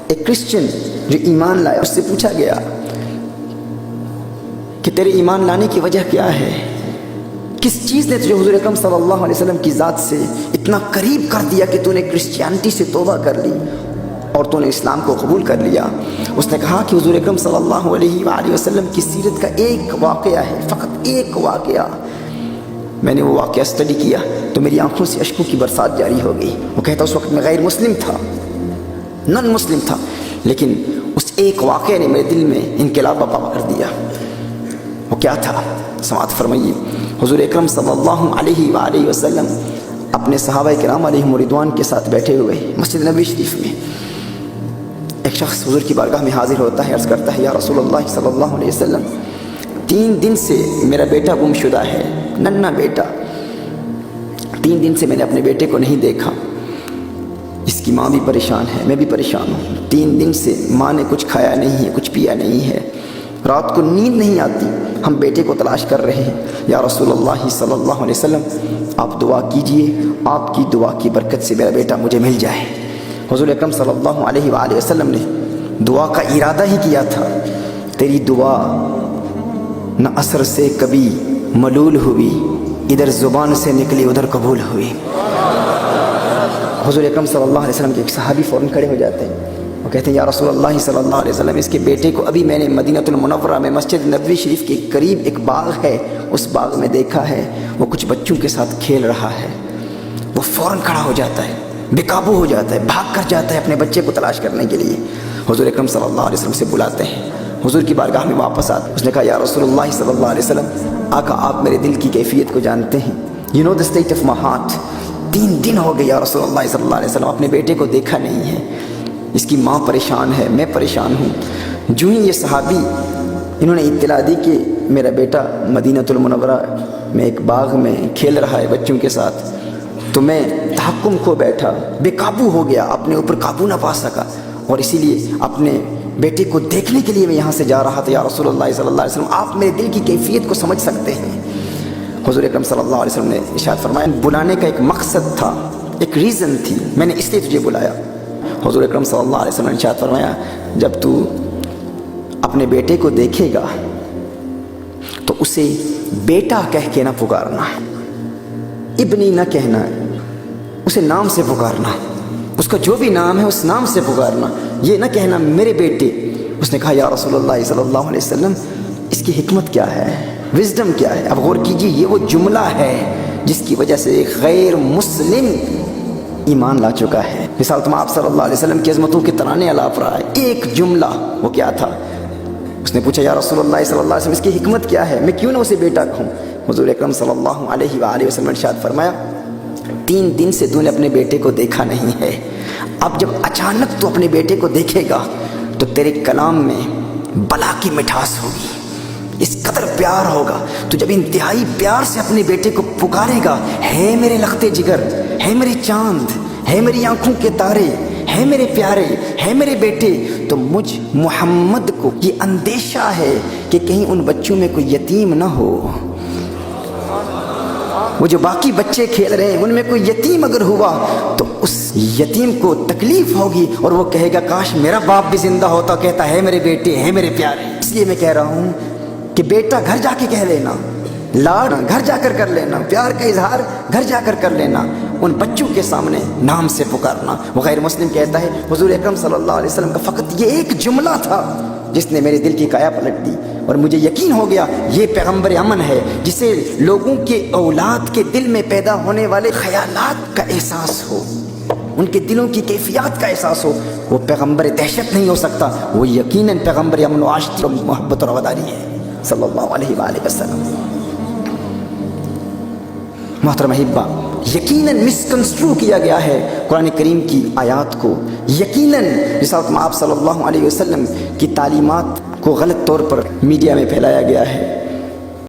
ایک کرسچن جو ایمان لایا، اس سے پوچھا گیا کہ تیرے ایمان لانے کی وجہ کیا ہے؟ کس چیز نے تجھے حضور اکرم صلی اللہ علیہ وسلم کی ذات سے اتنا قریب کر دیا کہ تو نے کرسچینٹی سے توبہ کر لی اور تو نے اسلام کو قبول کر لیا؟ اس نے کہا کہ حضور اکرم صلی اللہ علیہ وآلہ وسلم کی سیرت کا ایک واقعہ ہے، فقط ایک واقعہ۔ میں نے وہ واقعہ اسٹڈی کیا تو میری آنکھوں سے اشکوں کی برسات جاری ہو گئی۔ وہ کہتا اس وقت میں غیر مسلم تھا، نن مسلم تھا، لیکن اس ایک واقعے نے میرے دل میں انقلاب برپا کر دیا۔ وہ کیا تھا؟ سماعت فرمائیے۔ حضور اکرم صلی اللہ علیہ وآلہ وسلم اپنے صحابہ کرام علیہم رضوان کے ساتھ بیٹھے ہوئے مسجد نبوی شریف میں، ایک شخص حضور کی بارگاہ میں حاضر ہوتا ہے، عرض کرتا ہے یا رسول اللہ صلی اللہ علیہ وسلم 3 دن سے میرا بیٹا گم شدہ ہے، ننھا بیٹا، 3 دن سے میں نے اپنے بیٹے کو نہیں دیکھا، اس کی ماں بھی پریشان ہے، میں بھی پریشان ہوں، 3 دن سے ماں نے کچھ کھایا نہیں ہے، کچھ پیا نہیں ہے، رات کو نیند نہیں آتی، ہم بیٹے کو تلاش کر رہے ہیں، یا رسول اللہ صلی اللہ علیہ وسلم آپ دعا کیجئے، آپ کی دعا کی برکت سے میرا بیٹا مجھے مل جائے۔ حضور اکرم صلی اللہ علیہ وآلہ وسلم نے دعا کا ارادہ ہی کیا تھا، تیری دعا نہ اثر سے کبھی ملول ہوئی، ادھر زبان سے نکلی ادھر قبول ہوئی۔ حضور اکرم صلی اللہ علیہ وسلم کے ایک صحابی فوراً کھڑے ہو جاتے ہیں، وہ کہتے ہیں یا رسول اللہ صلی اللہ علیہ وسلم اس کے بیٹے کو ابھی میں نے مدینہ المنورہ میں مسجد نبوی شریف کے قریب ایک باغ ہے، اس باغ میں دیکھا ہے، وہ کچھ بچوں کے ساتھ کھیل رہا ہے۔ وہ فوراً کھڑا ہو جاتا ہے، بے قابو ہو جاتا ہے، بھاگ کر جاتا ہے اپنے بچے کو تلاش کرنے کے لیے۔ حضور اکرم صلی اللہ علیہ وسلم سے بلاتے ہیں، حضور کی بارگاہ میں واپس آتے، اس نے کہا یا رسول اللہ صلی اللہ علیہ وسلم آقا آپ میرے دل کی کیفیت کو جانتے ہیں، you know the state of my heart, 3 دن ہو گئے یا رسول اللہ صلی اللہ علیہ وسلم اپنے بیٹے کو دیکھا نہیں ہے، اس کی ماں پریشان ہے، میں پریشان ہوں۔ جو ہی یہ صحابی انہوں نے اطلاع دی کہ میرا بیٹا مدینہ المنورہ میں ایک باغ میں کھیل رہا ہے بچوں کے ساتھ، تو میں تحکم کھو بیٹھا، بے قابو ہو گیا، اپنے اوپر قابو نہ پا سکا، اور اسی لیے اپنے بیٹے کو دیکھنے کے لیے میں یہاں سے جا رہا تھا، یا رسول اللہ صلی اللہ علیہ وسلم آپ میرے دل کی کیفیت کو سمجھ سکتے ہیں۔ حضور اکرم صلی اللہ علیہ وسلم نے ارشاد فرمایا بلانے کا ایک مقصد تھا، ایک ریزن تھی، میں نے اس لیے تجھے بلایا۔ حضور اکرم صلی اللہ علیہ وسلم نے ارشاد فرمایا جب تو اپنے بیٹے کو دیکھے گا تو اسے بیٹا کہہ کے نہ پکارنا، ابنی نہ کہنا، اسے نام سے پکارنا، اس کا جو بھی نام ہے اس نام سے پکارنا، یہ نہ کہنا میرے بیٹے۔ اس نے کہا یا رسول اللہ صلی اللہ علیہ وسلم اس کی حکمت کیا ہے، وزڈم کیا ہے؟ اب غور کیجیے، یہ وہ جملہ ہے جس کی وجہ سے ایک غیر مسلم ایمان لا چکا ہے۔ مثال تم آپ صلی اللہ علیہ وسلم کی عظمتوں کے ترانے الاپ رہا ہے، ایک جملہ، وہ کیا تھا؟ اس نے پوچھا یا رسول اللہ صلی اللہ علیہ وسلم اس کی حکمت کیا ہے، میں کیوں نہ اسے بیٹا کہوں؟ حضور اکرم صلی اللہ علیہ وآلہ وسلم نے ارشاد فرمایا 3 دن سے تو نے اپنے بیٹے کو دیکھا نہیں ہے، اب جب اچانک تو اپنے بیٹے کو دیکھے گا تو تیرے کلام میں بلا کی مٹھاس ہوگی، اس قدر پیار ہوگا، تو جب انتہائی پیار سے اپنے بیٹے کو پکارے گا، ہے میرے لختے جگر، ہے میرے چاند، ہے میری آنکھوں کے تارے، ہے میرے پیارے، ہے میرے بیٹے، تو مجھ محمد کو یہ اندیشہ ہے کہ کہیں ان بچوں میں کوئی یتیم نہ ہو، وہ جو باقی بچے کھیل رہے ہیں ان میں کوئی یتیم اگر ہوا تو اس یتیم کو تکلیف ہوگی اور وہ کہے گا کاش میرا باپ بھی زندہ ہوتا، کہتا ہے میرے بیٹے، ہے میرے پیارے۔ اس لیے میں کہہ رہا ہوں کہ بیٹا گھر جا کے کہہ لینا، لاڈ گھر جا کر لینا، پیار کا اظہار گھر جا کر لینا، ان بچوں کے سامنے نام سے پکارنا۔ وہ غیر مسلم کہتا ہے حضور اکرم صلی اللہ علیہ وسلم کا فقط یہ ایک جملہ تھا جس نے میرے دل کی کایا پلٹ دی، اور مجھے یقین ہو گیا یہ پیغمبر امن ہے جسے لوگوں کے اولاد کے دل میں پیدا ہونے والے خیالات کا احساس ہو، ان کے دلوں کی کیفیات کا احساس ہو، وہ پیغمبر دہشت نہیں ہو سکتا، وہ یقیناً پیغمبر امن و عاشق و محبت اور وفاداری ہے صلی اللہ علیہ وآلہ وسلم۔ محترم احبہ، یقیناً مسکنسٹرو کیا گیا ہے قرآن کریم کی آیات کو، یقیناً رسالت آپ صلی اللہ علیہ وسلم کی تعلیمات کو غلط طور پر میڈیا میں پھیلایا گیا ہے۔